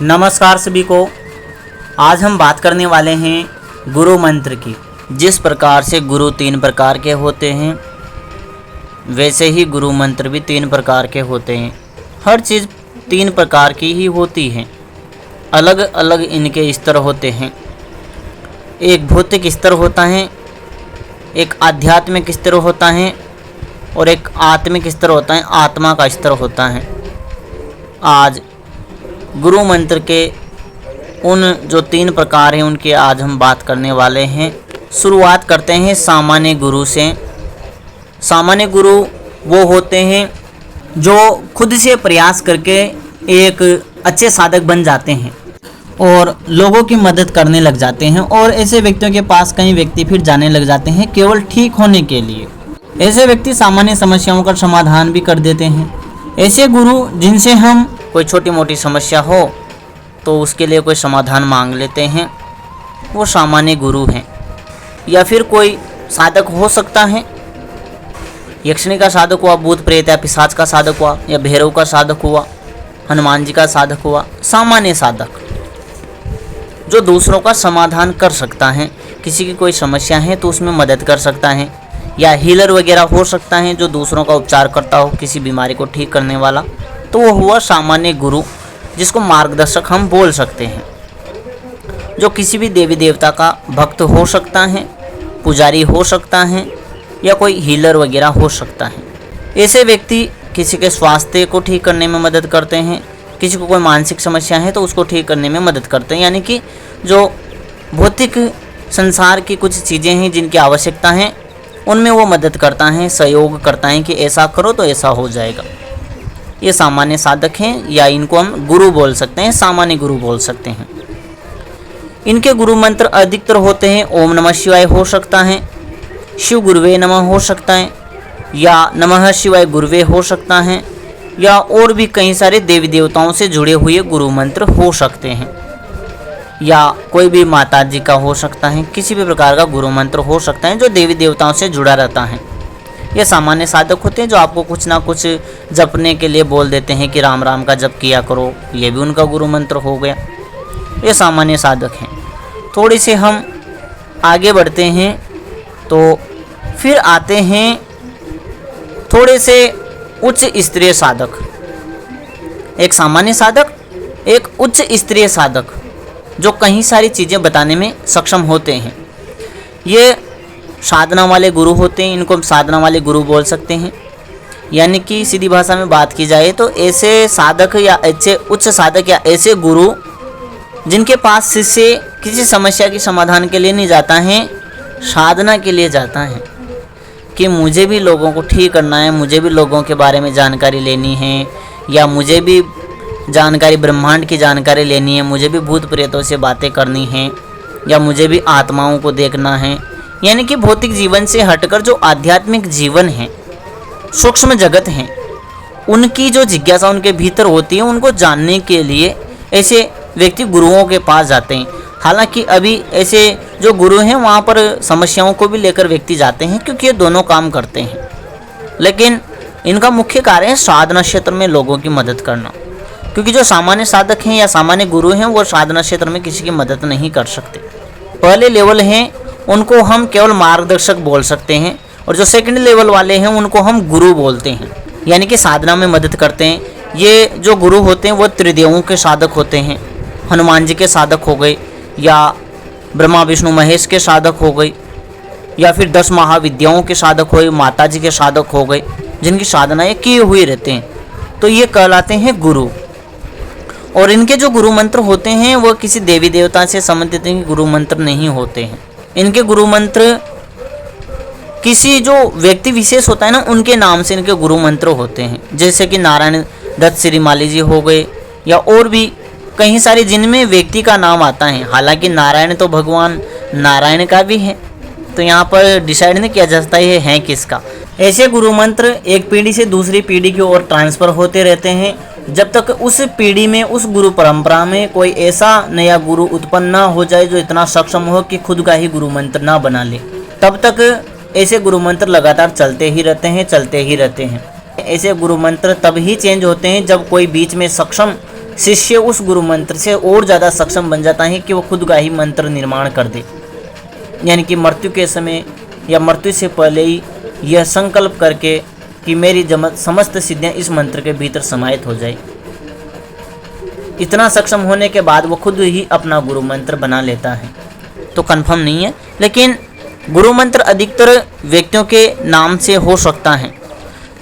नमस्कार सभी को। आज हम बात करने वाले हैं गुरु मंत्र की। जिस प्रकार से गुरु 3 प्रकार के होते हैं, वैसे ही गुरु मंत्र भी 3 प्रकार के होते हैं। हर चीज़ 3 प्रकार की ही होती है, अलग अलग इनके स्तर होते हैं। एक भौतिक स्तर होता है, एक आध्यात्मिक स्तर होता है और एक आत्मिक स्तर होता है, आत्मा का स्तर होता है। आज गुरु मंत्र के उन जो 3 प्रकार हैं उनकी आज हम बात करने वाले हैं। शुरुआत करते हैं सामान्य गुरु से। सामान्य गुरु वो होते हैं जो खुद से प्रयास करके एक अच्छे साधक बन जाते हैं और लोगों की मदद करने लग जाते हैं, और ऐसे व्यक्तियों के पास कई व्यक्ति फिर जाने लग जाते हैं केवल ठीक होने के लिए। ऐसे व्यक्ति सामान्य समस्याओं का समाधान भी कर देते हैं। ऐसे गुरु जिनसे हम कोई छोटी मोटी समस्या हो तो उसके लिए कोई समाधान मांग लेते हैं, वो सामान्य गुरु हैं। या फिर कोई साधक हो सकता है, यक्षिणी का साधक हुआ, भूत प्रेत या पिशाच का साधक हुआ, या भैरव का साधक हुआ, हनुमान जी का साधक हुआ। सामान्य साधक जो दूसरों का समाधान कर सकता है, किसी की कोई समस्या है तो उसमें मदद कर सकता है। या हीलर वगैरह हो सकता है जो दूसरों का उपचार करता हो, किसी बीमारी को ठीक करने वाला, तो वो हुआ सामान्य गुरु, जिसको मार्गदर्शक हम बोल सकते हैं। जो किसी भी देवी देवता का भक्त हो सकता है, पुजारी हो सकता है, या कोई हीलर वगैरह हो सकता है। ऐसे व्यक्ति किसी के स्वास्थ्य को ठीक करने में मदद करते हैं, किसी को कोई मानसिक समस्या है तो उसको ठीक करने में मदद करते हैं। यानी कि जो भौतिक संसार की कुछ चीज़ें हैं जिनकी आवश्यकता है, उनमें वो मदद करता है, सहयोग करता है कि ऐसा करो तो ऐसा हो जाएगा। ये सामान्य साधक हैं, या इनको हम गुरु बोल सकते हैं, सामान्य गुरु बोल सकते हैं। इनके गुरु मंत्र अधिकतर होते हैं ओम नमः शिवाय हो सकता है, शिव गुरुवे नमः हो सकता है, या नमः शिवाय गुरुवे हो सकता है, या और भी कई सारे देवी देवताओं से जुड़े हुए गुरु मंत्र हो सकते हैं, या कोई भी माता जी का हो सकता है। किसी भी प्रकार का गुरु मंत्र हो सकता है जो देवी देवताओं से जुड़ा रहता है। ये सामान्य साधक होते हैं जो आपको कुछ ना कुछ जपने के लिए बोल देते हैं कि राम राम का जप किया करो, ये भी उनका गुरु मंत्र हो गया। ये सामान्य साधक हैं। थोड़ी से हम आगे बढ़ते हैं तो फिर आते हैं थोड़े से उच्च स्तरीय साधक। एक सामान्य साधक, एक उच्च स्तरीय साधक जो कई सारी चीज़ें बताने में सक्षम होते हैं। ये साधना वाले गुरु होते हैं, इनको हम साधना वाले गुरु बोल सकते हैं। यानी कि सीधी भाषा में बात की जाए तो ऐसे साधक या ऐसे उच्च साधक या ऐसे गुरु जिनके पास शिष्य किसी समस्या के समाधान के लिए नहीं जाता है, साधना के लिए जाता है कि मुझे भी लोगों को ठीक करना है, मुझे भी लोगों के बारे में जानकारी लेनी है, या मुझे भी जानकारी ब्रह्मांड की जानकारी लेनी है, मुझे भी भूत प्रेतों से बातें करनी है, या मुझे भी आत्माओं को देखना है। यानी कि भौतिक जीवन से हटकर जो आध्यात्मिक जीवन है, सूक्ष्म जगत है, उनकी जो जिज्ञासा उनके भीतर होती है, उनको जानने के लिए ऐसे व्यक्ति गुरुओं के पास जाते हैं। हालांकि अभी ऐसे जो गुरु हैं वहाँ पर समस्याओं को भी लेकर व्यक्ति जाते हैं, क्योंकि ये दोनों काम करते हैं। लेकिन इनका मुख्य कार्य है साधना क्षेत्र में लोगों की मदद करना, क्योंकि जो सामान्य साधक हैं या सामान्य गुरु हैं वो साधना क्षेत्र में किसी की मदद नहीं कर सकते। पहले लेवल हैं उनको हम केवल मार्गदर्शक बोल सकते हैं, और जो सेकंड लेवल वाले हैं उनको हम गुरु बोलते हैं, यानी कि साधना में मदद करते हैं। ये जो गुरु होते हैं वो त्रिदेवों के साधक होते हैं। हनुमान जी के साधक हो गए, या ब्रह्मा विष्णु महेश के साधक हो गए, या फिर 10 महाविद्याओं के साधक हो गए, माता जी के साधक हो गए, जिनकी साधनाएँ किए हुए रहते हैं, तो ये कहलाते हैं गुरु। और इनके जो गुरु मंत्र होते हैं वो किसी देवी देवता से संबंधित गुरु मंत्र नहीं होते हैं। इनके गुरु मंत्र किसी जो व्यक्ति विशेष होता है ना, उनके नाम से इनके गुरु मंत्र होते हैं। जैसे कि नारायण दत्त श्रीमाली जी हो गए, या और भी कई सारे जिनमें व्यक्ति का नाम आता है। हालांकि नारायण तो भगवान नारायण का भी है, तो यहाँ पर डिसाइड नहीं किया जा सकता ये है किसका। ऐसे गुरु मंत्र एक पीढ़ी से दूसरी पीढ़ी की ओर ट्रांसफ़र होते रहते हैं, जब तक उस पीढ़ी में, उस गुरु परंपरा में कोई ऐसा नया गुरु उत्पन्न ना हो जाए जो इतना सक्षम हो कि खुद का ही गुरु मंत्र ना बना ले, तब तक ऐसे गुरु मंत्र लगातार चलते ही रहते हैं, चलते ही रहते हैं। ऐसे गुरु मंत्र तब ही चेंज होते हैं जब कोई बीच में सक्षम शिष्य उस गुरु मंत्र से और ज़्यादा सक्षम बन जाता है कि वो खुद का ही मंत्र निर्माण कर दे। यानी कि मृत्यु के समय या मृत्यु से पहले ही यह संकल्प करके कि मेरी समस्त सिद्धियाँ इस मंत्र के भीतर समाहित हो जाए। इतना सक्षम होने के बाद वो खुद ही अपना गुरु मंत्र बना लेता है। तो कंफर्म नहीं है, लेकिन गुरु मंत्र अधिकतर व्यक्तियों के नाम से हो सकता है।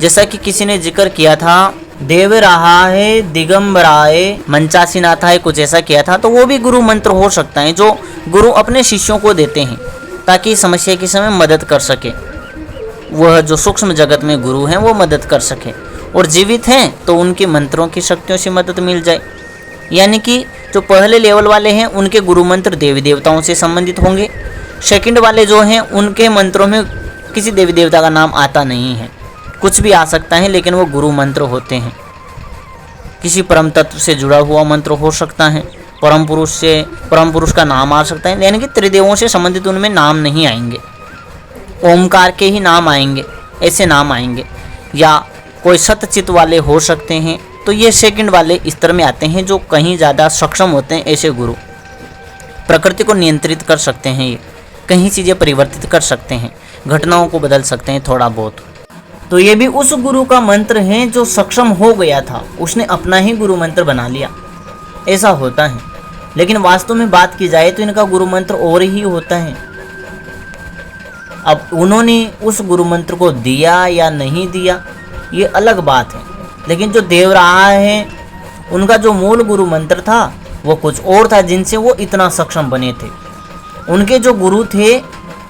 जैसा कि किसी ने जिक्र किया था, देव रहा है दिगंबराय मंचासीनाथाय, कुछ ऐसा किया था। तो वो भी गुरु मंत्र हो सकता है जो गुरु अपने शिष्यों को देते हैं ताकि समस्या के समय मदद कर सके। वह जो सूक्ष्म जगत में गुरु हैं वो मदद कर सके, और जीवित हैं तो उनके मंत्रों की शक्तियों से मदद मिल जाए। यानी कि जो पहले लेवल वाले हैं उनके गुरु मंत्र देवी देवताओं से संबंधित होंगे। सेकंड वाले जो हैं उनके मंत्रों में किसी देवी देवता का नाम आता नहीं है, कुछ भी आ सकता है, लेकिन वो गुरु मंत्र होते हैं। किसी परम तत्व से जुड़ा हुआ मंत्र हो सकता है, परम पुरुष का नाम आ सकता है। यानी कि त्रिदेवों से संबंधित उनमें नाम नहीं आएंगे, ओमकार के ही नाम आएंगे, ऐसे नाम आएंगे। या कोई सतचित वाले हो सकते हैं। तो ये सेकंड वाले स्तर में आते हैं जो कहीं ज़्यादा सक्षम होते हैं। ऐसे गुरु प्रकृति को नियंत्रित कर सकते हैं, ये कहीं चीज़ें परिवर्तित कर सकते हैं, घटनाओं को बदल सकते हैं थोड़ा बहुत। तो ये भी उस गुरु का मंत्र है जो सक्षम हो गया था, उसने अपना ही गुरु मंत्र बना लिया, ऐसा होता है। लेकिन वास्तव में बात की जाए तो इनका गुरु मंत्र और ही होता है। अब उन्होंने उस गुरु मंत्र को दिया या नहीं दिया ये अलग बात है, लेकिन जो देव रहा है उनका जो मूल गुरु मंत्र था वो कुछ और था जिनसे वो इतना सक्षम बने थे। उनके जो गुरु थे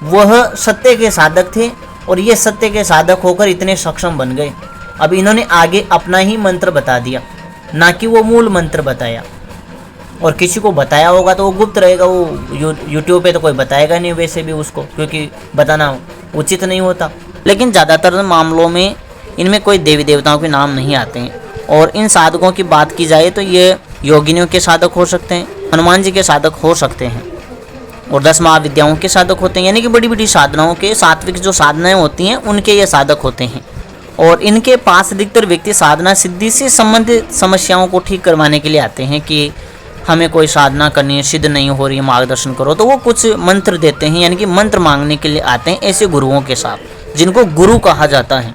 वह सत्य के साधक थे, और ये सत्य के साधक होकर इतने सक्षम बन गए। अब इन्होंने आगे अपना ही मंत्र बता दिया, ना कि वो मूल मंत्र बताया। और किसी को बताया होगा तो वो गुप्त रहेगा, वो यूट्यूब पे तो कोई बताएगा नहीं वैसे भी उसको, क्योंकि बताना उचित नहीं होता। लेकिन ज़्यादातर मामलों में इनमें कोई देवी देवताओं के नाम नहीं आते हैं। और इन साधकों की बात की जाए तो ये योगिनियों के साधक हो सकते हैं, हनुमान जी के साधक हो सकते हैं, और 10 महाविद्याओं के साधक होते हैं। यानी कि बड़ी बड़ी साधनाओं के, सात्विक जो साधनाएं होती हैं उनके ये साधक होते हैं। और इनके पास अधिकतर व्यक्ति साधना सिद्धि से संबंधित समस्याओं को ठीक करवाने के लिए आते हैं कि हमें कोई साधना करनी है, सिद्ध नहीं हो रही है, मार्गदर्शन करो। तो वो कुछ मंत्र देते हैं, यानी कि मंत्र मांगने के लिए आते हैं ऐसे गुरुओं के साथ, जिनको गुरु कहा जाता है।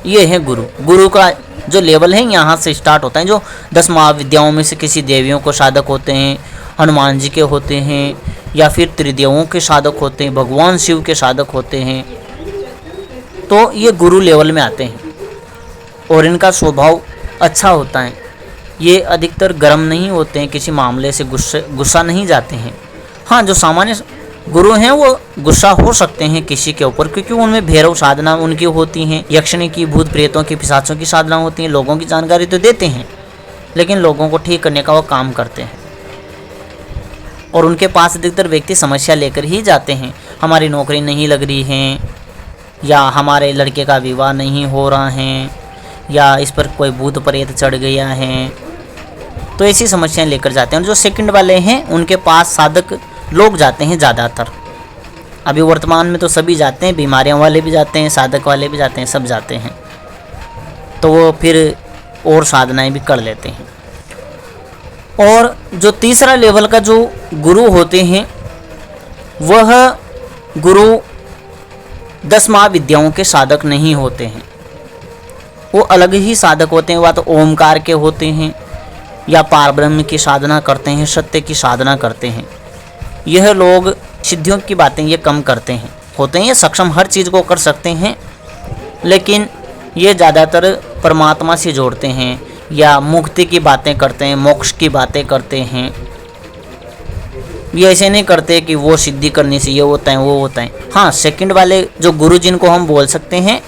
ये है गुरु। गुरु का जो लेवल है यहाँ से स्टार्ट होता है। जो 10 महाविद्याओं में से किसी देवियों को साधक होते हैं, हनुमान जी के होते हैं, या फिर त्रिदेवों के साधक होते हैं, भगवान शिव के साधक होते हैं, तो ये गुरु लेवल में आते हैं। और इनका स्वभाव अच्छा होता है। ये अधिकतर गर्म नहीं होते हैं, किसी मामले से गुस्सा नहीं जाते हैं। हाँ, जो सामान्य गुरु हैं वो गुस्सा हो सकते हैं किसी के ऊपर, क्योंकि उनमें भैरव साधना उनकी होती हैं, यक्षिणी की, भूत प्रेतों की, पिशाचों की साधना होती हैं। लोगों की जानकारी तो देते हैं, लेकिन लोगों को ठीक करने का वो काम करते हैं। और उनके पास अधिकतर व्यक्ति समस्या लेकर ही जाते हैं। हमारी नौकरी नहीं लग रही है, या हमारे लड़के का विवाह नहीं हो रहा है, या इस पर कोई भूत प्रेत चढ़ गया है, तो ऐसी समस्याएं लेकर जाते हैं। और जो सेकंड वाले हैं उनके पास साधक लोग जाते हैं ज़्यादातर। अभी वर्तमान में तो सभी जाते हैं, बीमारियों वाले भी जाते हैं, साधक वाले भी जाते हैं, सब जाते हैं। तो वो फिर और साधनाएं भी कर लेते हैं। और जो तीसरा लेवल का जो गुरु होते हैं वह गुरु 10 महाविद्याओं के साधक नहीं होते हैं, वो अलग ही साधक होते हैं। वह तो ओमकार के होते हैं, या पारब्रह्म की साधना करते हैं, सत्य की साधना करते हैं। यह लोग सिद्धियों की बातें ये कम करते हैं, होते हैं ये सक्षम, हर चीज़ को कर सकते हैं, लेकिन ये ज़्यादातर परमात्मा से जोड़ते हैं, या मुक्ति की बातें करते हैं, मोक्ष की बातें करते हैं। ये ऐसे नहीं करते कि वो सिद्धि करने से ये होता है वो होता है। हाँ, सेकंड वाले जो गुरु जिनको हम बोल सकते हैं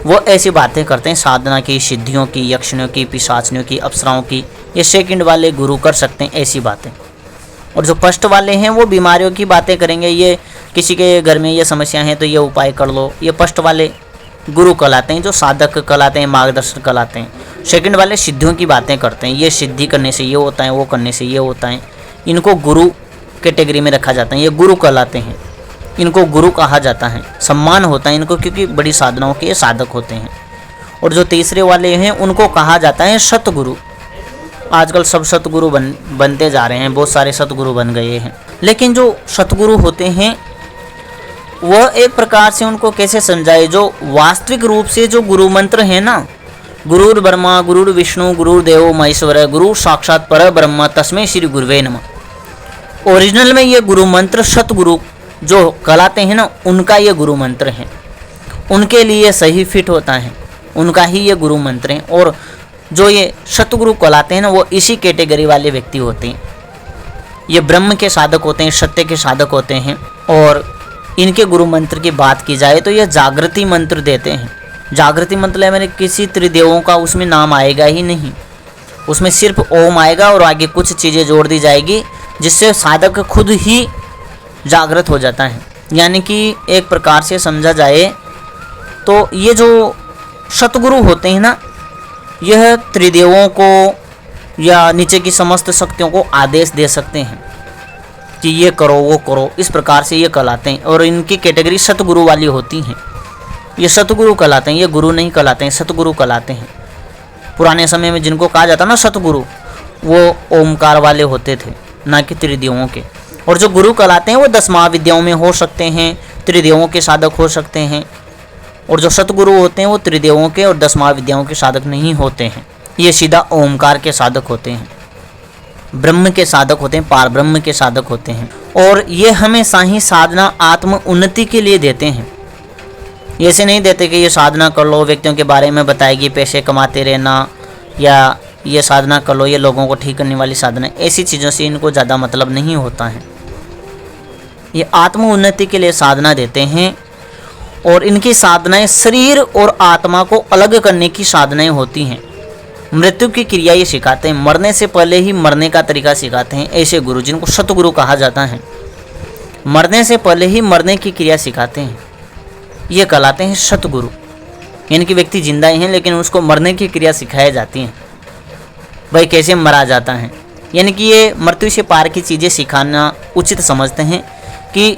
वो ऐसी बातें करते हैं, साधना की, सिद्धियों की, यक्षिणियों की, पिशाचनियों की, अप्सराओं की। ये सेकंड वाले गुरु कर सकते हैं ऐसी बातें। और जो फर्स्ट वाले हैं वो बीमारियों की बातें करेंगे, ये किसी के घर में ये समस्या है तो ये उपाय कर लो। ये फर्स्ट वाले गुरु कहलाते हैं, जो साधक कहलाते हैं, मार्गदर्शक कहलाते हैं। सेकंड वाले सिद्धियों की बातें करते हैं, ये सिद्धि करने से ये होता है, वो करने से ये होता है। इनको गुरु कैटेगरी में रखा जाता है, ये गुरु कहलाते हैं, इनको गुरु कहा जाता है, सम्मान होता है इनको, क्योंकि बड़ी साधनाओं के साधक होते हैं। और जो तीसरे वाले हैं उनको कहा जाता है सतगुरु। आजकल सब सतगुरु बनते जा रहे हैं, बहुत सारे सतगुरु बन गए हैं। लेकिन जो सतगुरु होते हैं वह एक प्रकार से उनको कैसे समझाए, जो वास्तविक रूप से जो गुरु मंत्र है ना, गुरुर ब्रह्मा गुरुर विष्णु गुरुर्देवो महेश्वर गुरु साक्षात पर ब्रह्म तस्मै श्री गुरुवे नमः। ओरिजिनल में ये गुरु मंत्र सतगुरु जो कहलाते हैं ना, उनका ये गुरु मंत्र है, उनके लिए सही फिट होता है, उनका ही ये गुरु मंत्र है। और जो ये सतगुरु कहलाते हैं ना, वो इसी कैटेगरी वाले व्यक्ति होते हैं। ये ब्रह्म के साधक होते हैं, सत्य के साधक होते हैं। और इनके गुरु मंत्र की बात की जाए तो ये जागृति मंत्र देते हैं। जागृति मतलब मैंने किसी त्रिदेवों का उसमें नाम आएगा ही नहीं, उसमें सिर्फ ओम आएगा और आगे कुछ चीज़ें जोड़ दी जाएगी, जिससे साधक खुद ही जागृत हो जाता है। यानी कि एक प्रकार से समझा जाए तो ये जो सतगुरु होते हैं ना, यह त्रिदेवों को या नीचे की समस्त शक्तियों को आदेश दे सकते हैं कि ये करो वो करो, इस प्रकार से ये कहलाते हैं। और इनकी कैटेगरी सतगुरु वाली होती हैं। ये सतगुरु कहलाते हैं, ये गुरु नहीं कहलाते हैं, सतगुरु कहलाते हैं। पुराने समय में जिनको कहा जाता ना सतगुरु, वो ओमकार वाले होते थे, ना कि त्रिदेवों के। और जो गुरु कहलाते हैं वो 10 महाविद्याओं में हो सकते हैं, त्रिदेवों के साधक हो सकते हैं। और जो सतगुरु होते हैं वो त्रिदेवों के और 10 महाविद्याओं के साधक नहीं होते हैं, ये सीधा ओमकार के साधक होते हैं, ब्रह्म के साधक होते हैं, पार ब्रह्म के साधक होते हैं। और ये हमेशा ही साधना आत्म उन्नति के लिए देते हैं। ऐसे नहीं देते कि ये साधना कर लो, व्यक्तियों के बारे में बताएगी, पैसे कमाते रहना, या ये साधना कर लो, ये लोगों को ठीक करने वाली साधना। ऐसी चीज़ों से इनको ज़्यादा मतलब नहीं होता है। ये आत्म उन्नति के लिए साधना देते हैं। और इनकी साधनाएं शरीर और आत्मा को अलग करने की साधनाएं होती हैं। मृत्यु की क्रिया ये सिखाते हैं, मरने से पहले ही मरने का तरीका सिखाते हैं ऐसे गुरु, जिनको सतगुरु कहा जाता है। मरने से पहले ही मरने की क्रिया सिखाते हैं, ये कहलाते हैं सतगुरु। यानी कि व्यक्ति जिंदा ही हैं लेकिन उसको मरने की क्रिया सिखाई जाती है, भाई कैसे मरा जाता है। यानी कि ये मृत्यु से पार की चीज़ें सिखाना उचित समझते हैं कि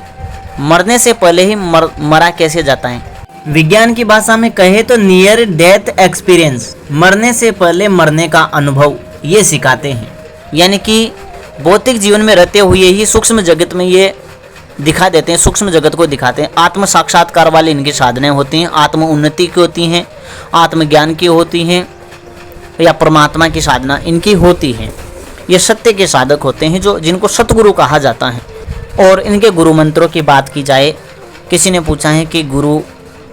मरने से पहले ही मरा कैसे जाता है। विज्ञान की भाषा में कहे तो नियर डेथ एक्सपीरियंस, मरने से पहले मरने का अनुभव, ये सिखाते हैं। यानी कि भौतिक जीवन में रहते हुए ही सूक्ष्म जगत में ये दिखा देते हैं, सूक्ष्म जगत को दिखाते हैं। आत्म साक्षात्कार वाली इनकी साधनाएं होती हैं, आत्म उन्नति की होती हैं, आत्मज्ञान की होती हैं, या परमात्मा की साधना इनकी होती है। ये सत्य के साधक होते हैं, जो जिनको सतगुरु कहा जाता है। और इनके गुरु मंत्रों की बात की जाए, किसी ने पूछा है कि गुरु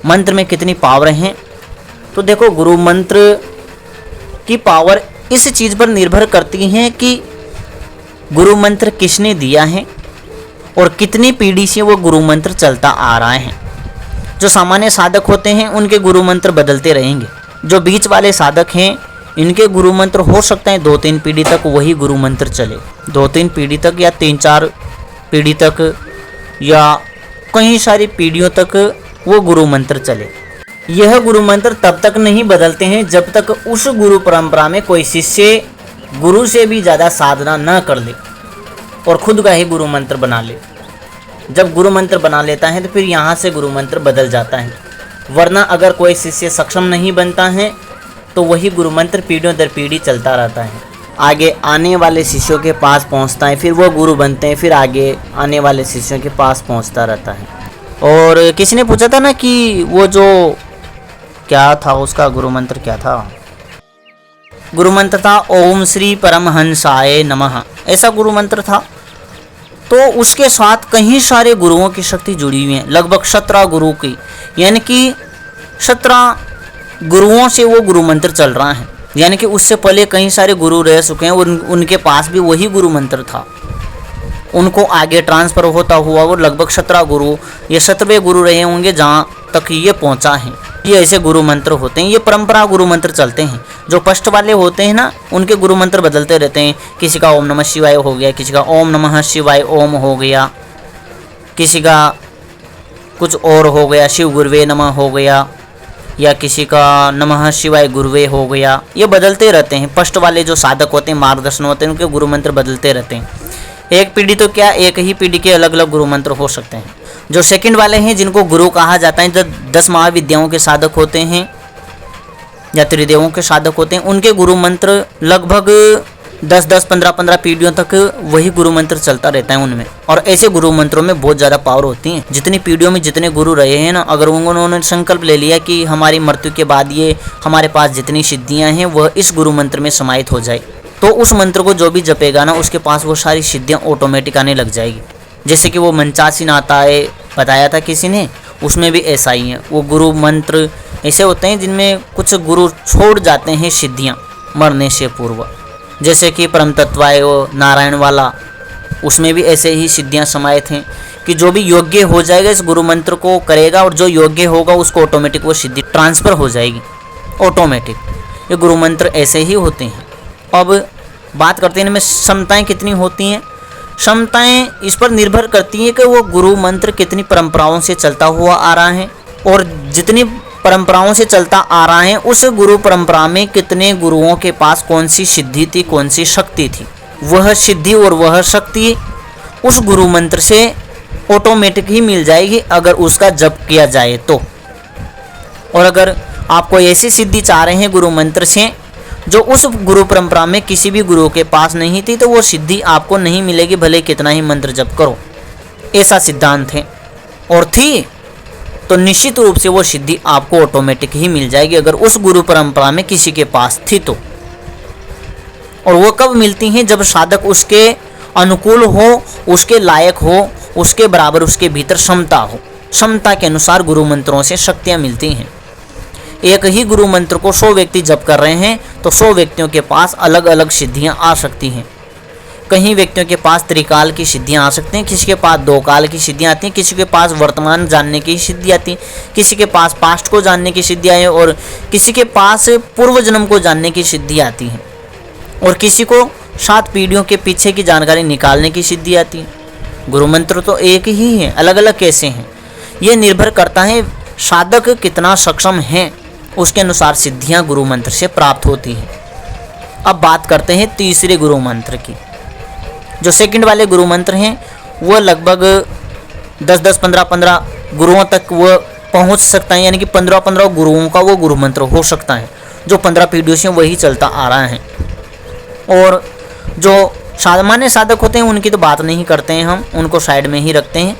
मंत्र में कितनी पावर हैं, तो देखो गुरु मंत्र की पावर इस चीज़ पर निर्भर करती है कि गुरु मंत्र किसने दिया है और कितनी पीढ़ी से वो गुरु मंत्र चलता आ रहा है। जो सामान्य साधक होते हैं उनके गुरु मंत्र बदलते रहेंगे। जो बीच वाले साधक हैं इनके गुरु मंत्र हो सकता है 2-3 पीढ़ी तक वही गुरु मंत्र चले, 2-3 पीढ़ी तक या 3-4 पीढ़ी तक या कई सारी पीढ़ियों तक वो गुरु मंत्र चले। यह गुरु मंत्र तब तक नहीं बदलते हैं जब तक उस गुरु परंपरा में कोई शिष्य गुरु से भी ज़्यादा साधना न कर ले और खुद का ही गुरु मंत्र बना ले। जब गुरु मंत्र बना लेता है तो फिर यहाँ से गुरु मंत्र बदल जाता है। वरना अगर कोई शिष्य सक्षम नहीं बनता है तो वही गुरु मंत्र पीढ़ियों दर पीढ़ी चलता रहता है, आगे आने वाले शिष्यों के पास पहुँचता है, फिर वो गुरु बनते हैं, फिर आगे आने वाले शिष्यों के पास पहुँचता रहता है। और किसी ने पूछा था ना कि वो जो क्या था उसका गुरु मंत्र क्या था, गुरु मंत्र था ओम श्री परमहंसाय नमः, ऐसा गुरु मंत्र था। तो उसके साथ कई सारे गुरुओं की शक्ति जुड़ी हुई है, लगभग 17 गुरु की, यानी कि 17 गुरुओं से वो गुरु मंत्र चल रहा है। यानी कि उससे पहले कई सारे गुरु रह चुके हैं, उनके पास भी वही गुरु मंत्र था, उनको आगे ट्रांसफ़र होता हुआ वो लगभग 17 गुरु, ये 17वें गुरु रहे होंगे जहाँ तक ये पहुँचा है। ये ऐसे गुरु मंत्र होते हैं, ये परंपरा गुरु मंत्र चलते हैं। जो फर्स्ट वाले होते हैं ना उनके गुरु मंत्र बदलते रहते हैं, किसी का ओम नमः शिवाय हो गया, किसी का ओम नमः शिवाय ओम हो गया, किसी का कुछ और हो गया, शिव गुरुवे नमः हो गया, या किसी का नमः शिवाय गुरुवे हो गया। ये बदलते रहते हैं। फर्स्ट वाले जो साधक होते हैं, मार्गदर्शन होते हैं, उनके गुरु मंत्र बदलते रहते हैं। एक पीढ़ी तो क्या, एक ही पीढ़ी के अलग अलग गुरु मंत्र हो सकते हैं। जो सेकंड वाले हैं जिनको गुरु कहा जाता है, जो 10 महाविद्याओं के साधक होते हैं या त्रिदेवों के साधक होते हैं, उनके गुरु मंत्र लगभग 10-10, 15-15 पीढ़ियों तक वही गुरु मंत्र चलता रहता है उनमें। और ऐसे गुरु मंत्रों में बहुत ज़्यादा पावर होती है। जितनी पीढ़ियों में जितने गुरु रहे हैं ना, अगर उन्होंने संकल्प ले लिया कि हमारी मृत्यु के बाद ये हमारे पास जितनी सिद्धियाँ हैं वह इस गुरु मंत्र में समाहित हो जाए, तो उस मंत्र को जो भी जपेगा ना उसके पास वो सारी सिद्धियाँ ऑटोमेटिक आने लग जाएगी। जैसे कि वो मंचासीन आता है, बताया था किसी ने, उसमें भी ऐसा ही है। वो गुरु मंत्र ऐसे होते हैं जिनमें कुछ गुरु छोड़ जाते हैं सिद्धियाँ मरने से पूर्व। जैसे कि परम तत्वाय नारायण वाला, उसमें भी ऐसे ही सिद्धियाँ समाहित हैं कि जो भी योग्य हो जाएगा इस गुरु मंत्र को करेगा, और जो योग्य होगा उसको ऑटोमेटिक वो सिद्धि ट्रांसफ़र हो जाएगी ऑटोमेटिक। ये गुरु मंत्र ऐसे ही होते हैं। अब बात करते हैं इनमें क्षमताएँ कितनी होती हैं। क्षमताएँ इस पर निर्भर करती हैं कि वो गुरु मंत्र कितनी परंपराओं से चलता हुआ आ रहा है, और जितनी परंपराओं से चलता आ रहा है उस गुरु परंपरा में कितने गुरुओं के पास कौन सी सिद्धि थी, कौन सी शक्ति थी। वह सिद्धि और वह शक्ति उस गुरु मंत्र से ऑटोमेटिक ही मिल जाएगी अगर उसका जप किया जाए तो। और अगर आपको ऐसी सिद्धि चाह रहे हैं गुरु मंत्र से जो उस गुरु परंपरा में किसी भी गुरु के पास नहीं थी, तो वो सिद्धि आपको नहीं मिलेगी भले कितना ही मंत्र जप करो। ऐसा सिद्धांत है। और थी तो निश्चित रूप से वो सिद्धि आपको ऑटोमेटिक ही मिल जाएगी अगर उस गुरु परंपरा में किसी के पास थी तो। और वो कब मिलती हैं? जब साधक उसके अनुकूल हो, उसके लायक हो, उसके बराबर उसके भीतर क्षमता हो। क्षमता के अनुसार गुरु मंत्रों से शक्तियाँ मिलती हैं। एक ही गुरु मंत्र को 100 व्यक्ति जप कर रहे हैं तो 100 व्यक्तियों के पास अलग अलग सिद्धियाँ आ सकती हैं। कहीं व्यक्तियों के पास त्रिकाल की सिद्धियाँ आ सकती हैं, किसी के पास 2 काल की सिद्धियाँ आती हैं, किसी के पास वर्तमान जानने की सिद्धि आती है, किसी के पास पास्ट को जानने की सिद्धि है, और किसी के पास पूर्व जन्म को जानने की सिद्धि आती है, और किसी को 7 पीढ़ियों के पीछे की जानकारी निकालने की सिद्धि आती है। गुरु मंत्र तो एक ही है, अलग अलग कैसे हैं ये निर्भर करता है साधक कितना सक्षम है, उसके अनुसार सिद्धियाँ गुरु मंत्र से प्राप्त होती हैं। अब बात करते हैं तीसरे गुरु मंत्र की। जो सेकंड वाले गुरु मंत्र हैं वो लगभग 10-10, 15-15 गुरुओं तक वो पहुंच सकता है, यानी कि 15-15 गुरुओं का वो गुरु मंत्र हो सकता है, जो 15 पीढ़ियों से वही चलता आ रहा है। और जो सामान्य साधक होते हैं उनकी तो बात नहीं करते हैं, हम उनको साइड में ही रखते हैं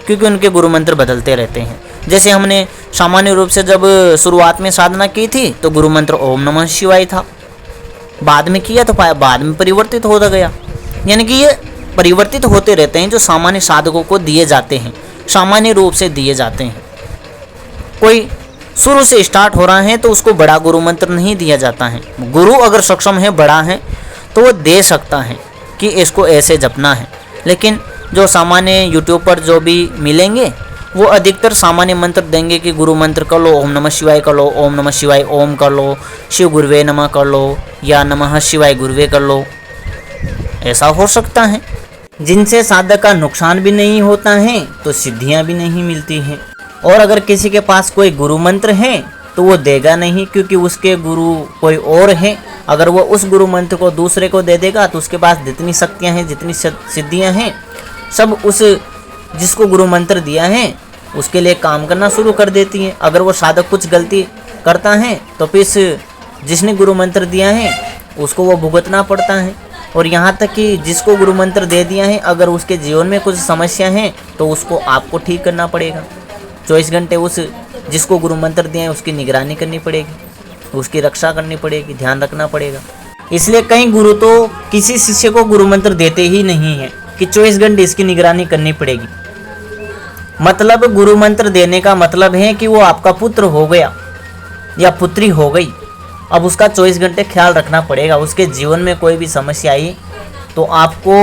क्योंकि उनके गुरु मंत्र बदलते रहते हैं। जैसे हमने सामान्य रूप से जब शुरुआत में साधना की थी तो गुरु मंत्र ओम नमः शिवाय था, बाद में किया तो बाद में परिवर्तित होता गया। यानी कि ये परिवर्तित होते रहते हैं जो सामान्य साधकों को दिए जाते हैं, सामान्य रूप से दिए जाते हैं। कोई शुरू से स्टार्ट हो रहा है तो उसको बड़ा गुरु मंत्र नहीं दिया जाता है। गुरु अगर सक्षम है, बड़ा है, तो वो दे सकता है कि इसको ऐसे जपना है। लेकिन जो सामान्य यूट्यूब पर जो भी मिलेंगे वो अधिकतर सामान्य मंत्र देंगे कि गुरु मंत्र कर लो, ओम नमः शिवाय कर लो, ओम नमः शिवाय ओम कर लो, शिव गुरुवे नमः कर लो, या नमः शिवाय गुरुवे कर लो। ऐसा हो सकता है जिनसे साधक का नुकसान भी नहीं होता है तो सिद्धियां भी नहीं मिलती हैं। और अगर किसी के पास कोई गुरु मंत्र है तो वो देगा नहीं क्योंकि उसके गुरु कोई और है। अगर वो उस गुरु मंत्र को दूसरे को दे देगा तो उसके पास जितनी शक्तियाँ हैं, जितनी सिद्धियाँ हैं, सब उस जिसको गुरु मंत्र दिया है उसके लिए काम करना शुरू कर देती हैं। अगर वो साधक कुछ गलती करता है तो फिर जिसने गुरु मंत्र दिया है उसको वो भुगतना पड़ता है। और यहाँ तक कि जिसको गुरु मंत्र दे दिया है अगर उसके जीवन में कुछ समस्या है तो उसको आपको ठीक करना पड़ेगा। 24 घंटे उस जिसको गुरु मंत्र दिया है उसकी निगरानी करनी पड़ेगी, उसकी रक्षा करनी पड़ेगी, ध्यान रखना पड़ेगा। इसलिए कई गुरु तो किसी शिष्य को गुरु मंत्र देते ही नहीं है कि 24 घंटे इसकी निगरानी करनी पड़ेगी। मतलब गुरु मंत्र देने का मतलब है कि वो आपका पुत्र हो गया या पुत्री हो गई, अब उसका 24 घंटे ख्याल रखना पड़ेगा। उसके जीवन में कोई भी समस्या आई तो आपको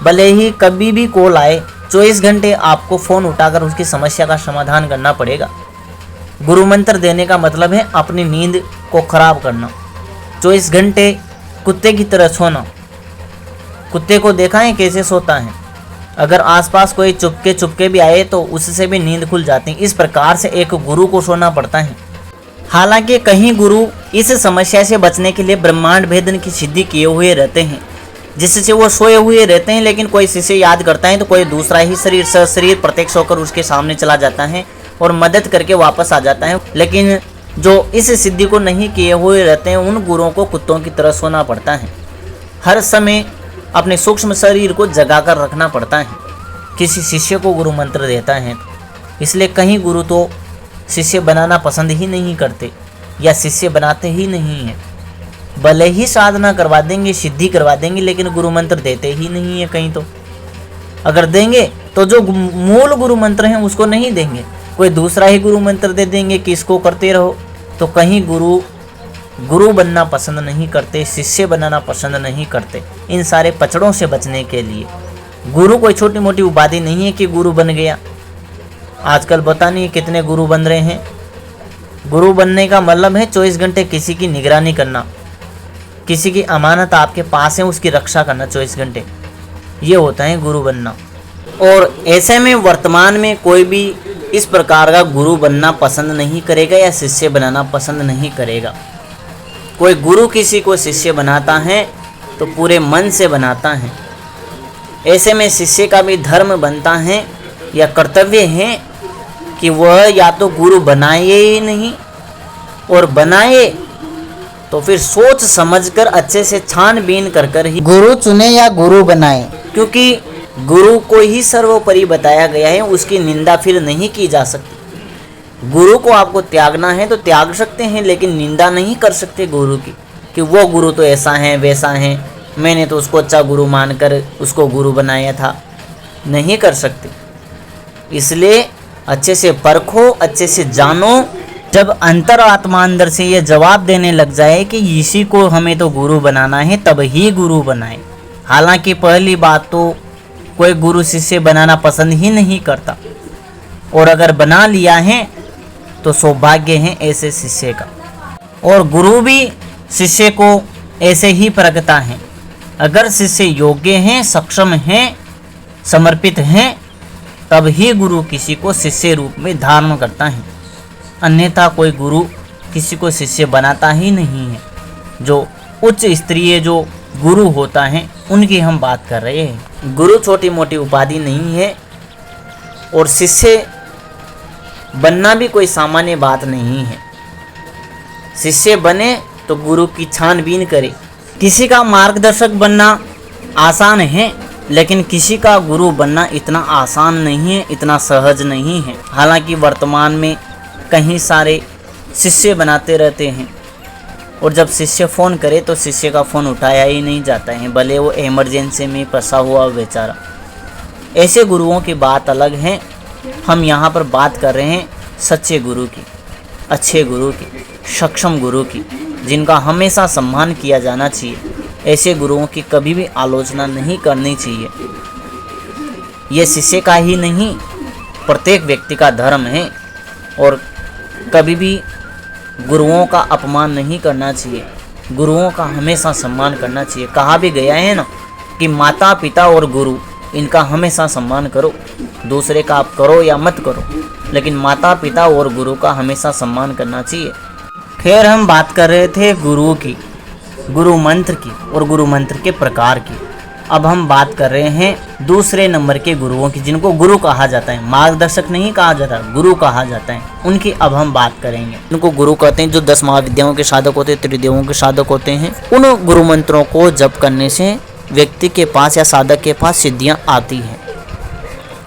भले ही कभी भी कॉल आए, 24 घंटे आपको फ़ोन उठाकर उसकी समस्या का समाधान करना पड़ेगा। गुरु मंत्र देने का मतलब है अपनी नींद को खराब करना। 24 घंटे कुत्ते की तरह सोना। कुत्ते को देखा है कैसे सोता है, अगर आसपास कोई चुपके भी आए तो उससे भी नींद खुल जाती है। इस प्रकार से एक गुरु को सोना पड़ता है। हालांकि कहीं गुरु इस समस्या से बचने के लिए ब्रह्मांड भेदन की सिद्धि किए हुए रहते हैं, जिससे वो सोए हुए रहते हैं। लेकिन कोई शिष्य याद करता है तो कोई दूसरा ही शरीर प्रत्यक्ष होकर उसके सामने चला जाता है और मदद करके वापस आ जाता है। लेकिन जो इस सिद्धि को नहीं किए हुए रहते हैं उन गुरुओं को कुत्तों की तरह सोना पड़ता है। हर समय अपने सूक्ष्म शरीर को जगा कर रखना पड़ता है किसी शिष्य को गुरु मंत्र देता है। इसलिए कहीं गुरु तो शिष्य बनाना पसंद ही नहीं करते या शिष्य बनाते ही नहीं हैं। भले ही साधना करवा देंगे, सिद्धि करवा देंगे, लेकिन गुरु मंत्र देते ही नहीं है कहीं तो। अगर देंगे तो जो मूल गुरु मंत्र हैं उसको नहीं देंगे, कोई दूसरा ही गुरु मंत्र दे देंगे कि इसको करते रहो। तो कहीं गुरु बनना पसंद नहीं करते, शिष्य बनाना पसंद नहीं करते। इन सारे पचड़ों से बचने के लिए गुरु कोई छोटी मोटी उपाधि नहीं है कि गुरु बन गया। आजकल पता नहीं कितने गुरु बन रहे हैं। गुरु बनने का मतलब है 24 घंटे किसी की निगरानी करना, किसी की अमानत आपके पास है उसकी रक्षा करना 24 घंटे। ये होता है गुरु बनना। और ऐसे में वर्तमान में कोई भी इस प्रकार का गुरु बनना पसंद नहीं करेगा या शिष्य बनाना पसंद नहीं करेगा। कोई गुरु किसी को शिष्य बनाता है तो पूरे मन से बनाता है। ऐसे में शिष्य का भी धर्म बनता है या कर्तव्य है कि वह या तो गुरु बनाए ही नहीं, और बनाए तो फिर सोच समझकर अच्छे से छानबीन कर ही गुरु चुने या गुरु बनाए। क्योंकि गुरु को ही सर्वोपरि बताया गया है, उसकी निंदा फिर नहीं की जा सकती। गुरु को आपको त्यागना है तो त्याग सकते हैं, लेकिन निंदा नहीं कर सकते गुरु की कि वो गुरु तो ऐसा है वैसा है, मैंने तो उसको अच्छा गुरु मानकर उसको गुरु बनाया था। नहीं कर सकते। इसलिए अच्छे से परखो, अच्छे से जानो। जब अंतरात्मा अंदर से ये जवाब देने लग जाए कि इसी को हमें तो गुरु बनाना है, तब ही गुरु बनाए। हालांकि पहली बात तो कोई गुरु शिष्य बनाना पसंद ही नहीं करता, और अगर बना लिया है तो सौभाग्य है ऐसे शिष्य का। और गुरु भी शिष्य को ऐसे ही परखता है। अगर शिष्य योग्य हैं, सक्षम हैं, समर्पित हैं, तब ही गुरु किसी को शिष्य रूप में धारण करता है। अन्यथा कोई गुरु किसी को शिष्य बनाता ही नहीं है। जो उच्च स्तरीय जो गुरु होता है उनकी हम बात कर रहे हैं। गुरु छोटी मोटी उपाधि नहीं है, और शिष्य बनना भी कोई सामान्य बात नहीं है। शिष्य बने तो गुरु की छानबीन करे। किसी का मार्गदर्शक बनना आसान है, लेकिन किसी का गुरु बनना इतना आसान नहीं है, इतना सहज नहीं है। हालांकि वर्तमान में कहीं सारे शिष्य बनाते रहते हैं, और जब शिष्य फ़ोन करे तो शिष्य का फ़ोन उठाया ही नहीं जाता है, भले वो इमरजेंसी में फंसा हुआ बेचारा। ऐसे गुरुओं की बात अलग है। हम यहाँ पर बात कर रहे हैं सच्चे गुरु की, अच्छे गुरु की, सक्षम गुरु की, जिनका हमेशा सम्मान किया जाना चाहिए। ऐसे गुरुओं की कभी भी आलोचना नहीं करनी चाहिए। ये शिष्य का ही नहीं, प्रत्येक व्यक्ति का धर्म है, और कभी भी गुरुओं का अपमान नहीं करना चाहिए। गुरुओं का हमेशा सम्मान करना चाहिए। कहा भी गया है ना कि माता पिता और गुरु, इनका हमेशा सम्मान करो। दूसरे का आप करो या मत करो, लेकिन माता पिता और गुरु का हमेशा सम्मान करना चाहिए। खैर, हम बात कर रहे थे गुरु की, गुरु मंत्र की और गुरु मंत्र के प्रकार की। अब हम बात कर रहे हैं दूसरे नंबर के गुरुओं की, जिनको गुरु कहा जाता है। मार्गदर्शक नहीं कहा जाता, गुरु कहा जाता है। उनकी अब हम बात करेंगे। उनको गुरु कहते हैं जो 10 महाविद्याओं के साधक होते हैं, त्रिदेवों के साधक होते हैं। उन गुरु मंत्रों को जप करने से व्यक्ति के पास या साधक के पास सिद्धियाँ आती हैं।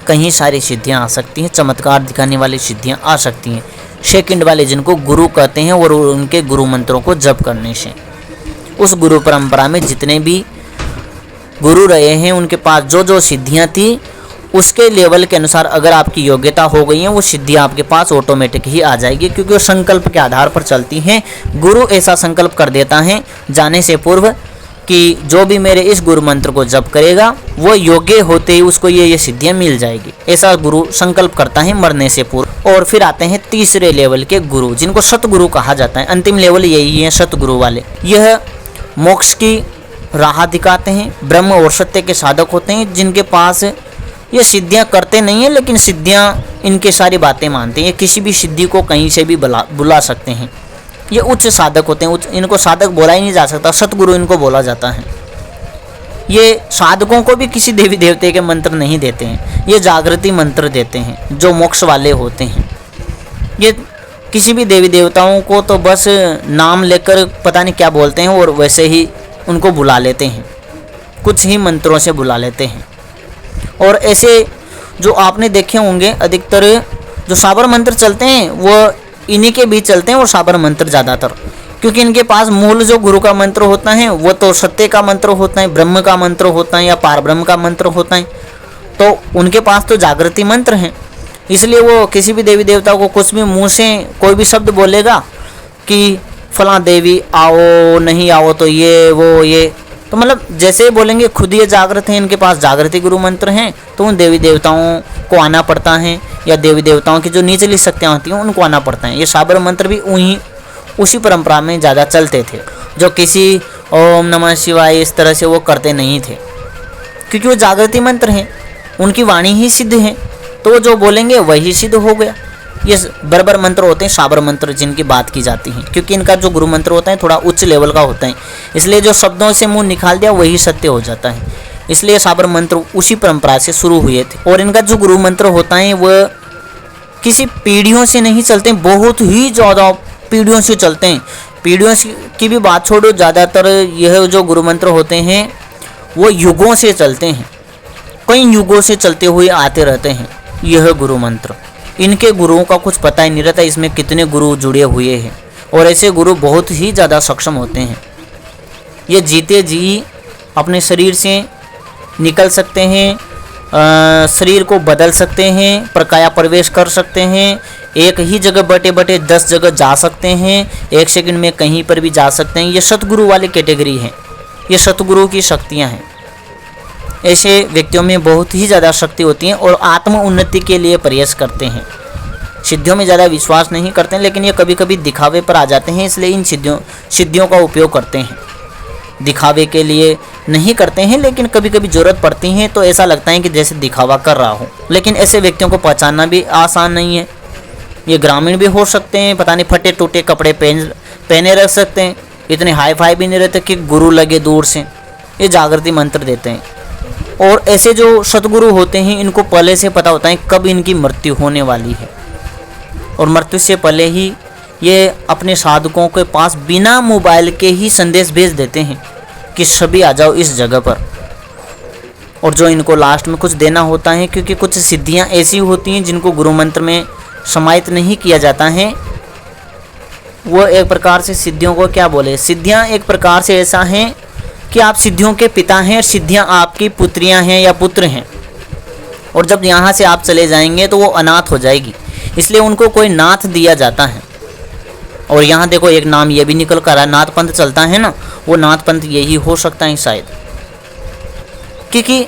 कहीं सारी सिद्धियाँ आ सकती हैं, चमत्कार दिखाने वाली सिद्धियाँ आ सकती हैं। सेकंड वाले जिनको गुरु कहते हैं, और उनके गुरु मंत्रों को जप करने से उस गुरु परंपरा में जितने भी गुरु रहे हैं उनके पास जो जो सिद्धियां थी, उसके लेवल के अनुसार अगर आपकी योग्यता हो गई है, वो सिद्धि आपके पास ऑटोमेटिक ही आ जाएगी, क्योंकि वो संकल्प के आधार पर चलती हैं। गुरु ऐसा संकल्प कर देता है जाने से पूर्व कि जो भी मेरे इस गुरु मंत्र को जप करेगा वो योग्य होते ही उसको ये सिद्धियां मिल जाएगी। ऐसा गुरु संकल्प करता है मरने से पूर्व। और फिर आते हैं तीसरे लेवल के गुरु, जिनको सतगुरु कहा जाता है। अंतिम लेवल यही है, सतगुरु वाले। यह मोक्ष की राह दिखाते हैं, ब्रह्म और सत्य के साधक होते हैं, जिनके पास ये सिद्धियां करते नहीं हैं, लेकिन सिद्धियां इनके सारी बातें मानते हैं। किसी भी सिद्धि को कहीं से भी बुला सकते हैं। ये उच्च साधक होते हैं। इनको साधक बोला ही नहीं जा सकता, सतगुरु इनको बोला जाता है। ये साधकों को भी किसी देवी देवते के मंत्र नहीं देते हैं, ये जागृति मंत्र देते हैं जो मोक्ष वाले होते हैं। ये किसी भी देवी देवताओं को तो बस नाम लेकर पता नहीं क्या बोलते हैं और वैसे ही उनको बुला लेते हैं। कुछ ही मंत्रों से बुला लेते हैं। और ऐसे जो आपने देखे होंगे अधिकतर जो साबर मंत्र चलते हैं वो इन्हीं के बीच चलते हैं, और साबर मंत्र ज़्यादातर, क्योंकि इनके पास मूल जो गुरु का मंत्र होता है वो तो सत्य का मंत्र होता है, ब्रह्म का मंत्र होता है या पार ब्रह्म का मंत्र होता है। तो उनके पास तो जागृति मंत्र हैं, इसलिए वो किसी भी देवी देवता को कुछ भी मुंह से कोई भी शब्द बोलेगा कि फलां देवी आओ, नहीं आओ तो ये वो ये, तो मतलब जैसे ही बोलेंगे खुद ये जागृत हैं, इनके पास जागृति गुरु मंत्र हैं, तो उन देवी देवताओं को आना पड़ता है, या देवी देवताओं की जो निचली शक्तियाँ होती हैं उनको आना पड़ता है। ये साबर मंत्र भी उसी परंपरा में ज़्यादा चलते थे, जो किसी ओम नमः शिवाय इस तरह से वो करते नहीं थे, क्योंकि वो जागृति मंत्र हैं, उनकी वाणी ही सिद्ध है, तो वो जो बोलेंगे वही सिद्ध हो गया। ये बर्बर मंत्र होते हैं, साबर मंत्र जिनकी बात की जाती है, क्योंकि इनका जो गुरु मंत्र होता है थोड़ा उच्च लेवल का होता है, इसलिए जो शब्दों से मुंह निकाल दिया वही सत्य हो जाता है। इसलिए साबर मंत्र उसी परंपरा से शुरू हुए थे। और इनका जो गुरु मंत्र होता है वह किसी पीढ़ियों से नहीं चलते, बहुत ही ज़्यादा पीढ़ियों से चलते हैं। पीढ़ियों की भी बात छोड़ो, ज़्यादातर यह जो गुरु मंत्र होते हैं वो युगों से चलते हैं, कई युगों से चलते हुए आते रहते हैं यह गुरु मंत्र। इनके गुरुओं का कुछ पता ही नहीं रहता इसमें कितने गुरु जुड़े हुए हैं, और ऐसे गुरु बहुत ही ज़्यादा सक्षम होते हैं। ये जीते जी अपने शरीर से निकल सकते हैं, शरीर को बदल सकते हैं, प्रकाया प्रवेश कर सकते हैं, एक ही जगह बैठे बैठे 10 जगह जा सकते हैं, 1 सेकंड में कहीं पर भी जा सकते हैं। ये सतगुरु वाली कैटेगरी है, ये सतगुरु की शक्तियाँ हैं। ऐसे व्यक्तियों में बहुत ही ज़्यादा शक्ति होती है और आत्म उन्नति के लिए प्रयास करते हैं। सिद्धियों में ज़्यादा विश्वास नहीं करते हैं, लेकिन ये कभी कभी दिखावे पर आ जाते हैं, इसलिए इन सिद्धियों का उपयोग करते हैं। दिखावे के लिए नहीं करते हैं, लेकिन कभी कभी ज़रूरत पड़ती है तो ऐसा लगता है कि जैसे दिखावा कर रहा हो, लेकिन ऐसे व्यक्तियों को पहचानना भी आसान नहीं है। ये ग्रामीण भी हो सकते हैं, पता नहीं फटे टूटे कपड़े पहने रख सकते हैं, इतने हाई फाई भी नहीं रहते कि गुरु लगे दूर से, ये जागृति मंत्र देते हैं। और ऐसे जो सतगुरु होते हैं इनको पहले से पता होता है कब इनकी मृत्यु होने वाली है, और मृत्यु से पहले ही ये अपने साधकों के पास बिना मोबाइल के ही संदेश भेज देते हैं कि सभी आ जाओ इस जगह पर। और जो इनको लास्ट में कुछ देना होता है, क्योंकि कुछ सिद्धियां ऐसी होती हैं जिनको गुरु मंत्र में समाहित नहीं किया जाता है, वो एक प्रकार से सिद्धियों को क्या बोले, सिद्धियां एक प्रकार से ऐसा हैं कि आप सिद्धियों के पिता हैं और सिद्धियां आपकी पुत्रियां हैं या पुत्र हैं, और जब यहाँ से आप चले जाएंगे तो वो अनाथ हो जाएगी, इसलिए उनको कोई नाथ दिया जाता है। और यहाँ देखो एक नाम ये भी निकल कर रहा है, नाथ पंथ चलता है ना, वो नाथ पंथ यही हो सकता है शायद, क्योंकि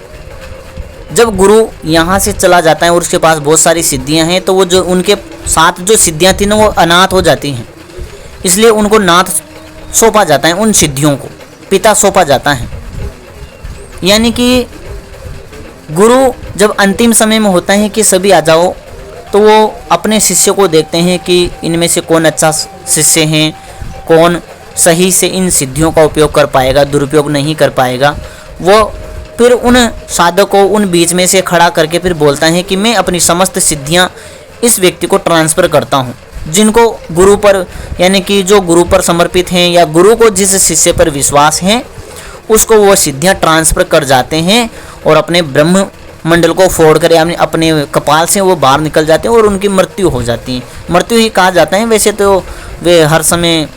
जब गुरु यहाँ से चला जाता है और उसके पास बहुत सारी सिद्धियाँ हैं, तो वो जो उनके साथ जो सिद्धियाँ थी ना वो अनाथ हो जाती हैं, इसलिए उनको नाथ सौंपा जाता है, उन सिद्धियों को पिता सौंपा जाता है। यानी कि गुरु जब अंतिम समय में होता है कि सभी आ जाओ, तो वो अपने शिष्य को देखते हैं कि इनमें से कौन अच्छा शिष्य हैं, कौन सही से इन सिद्धियों का उपयोग कर पाएगा, दुरुपयोग नहीं कर पाएगा। वो फिर उन साधकों को उन बीच में से खड़ा करके फिर बोलता है कि मैं अपनी समस्त सिद्धियां इस व्यक्ति को ट्रांसफ़र करता हूं, जिनको गुरु पर, यानी कि जो गुरु पर समर्पित हैं या गुरु को जिस शिष्य पर विश्वास है उसको वो सिद्धियां ट्रांसफ़र कर जाते हैं, और अपने ब्रह्म मंडल को फोड़ कर यानी अपने कपाल से वो बाहर निकल जाते हैं और उनकी मृत्यु हो जाती है। मृत्यु ही कहा जाता है, वैसे तो वे हर समय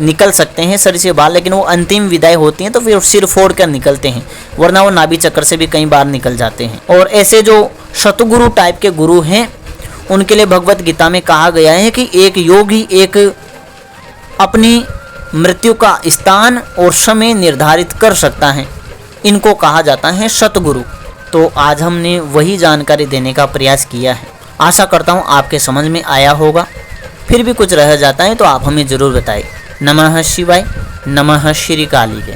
निकल सकते हैं शरीर से बाहर, लेकिन वो अंतिम विदाई होती है तो फिर सिर फोड़ कर निकलते हैं, वरना वो नाभि चक्र से भी कई बार निकल जाते हैं। और ऐसे जो शतगुरु टाइप के गुरु हैं उनके लिए भगवत गीता में कहा गया है कि एक योगी एक अपनी मृत्यु का स्थान और समय निर्धारित कर सकता है, इनको कहा जाता है सतगुरु। तो आज हमने वही जानकारी देने का प्रयास किया है, आशा करता हूँ आपके समझ में आया होगा। फिर भी कुछ रह जाता है तो आप हमें ज़रूर बताएं। नमः शिवाय, नमः श्री काली के।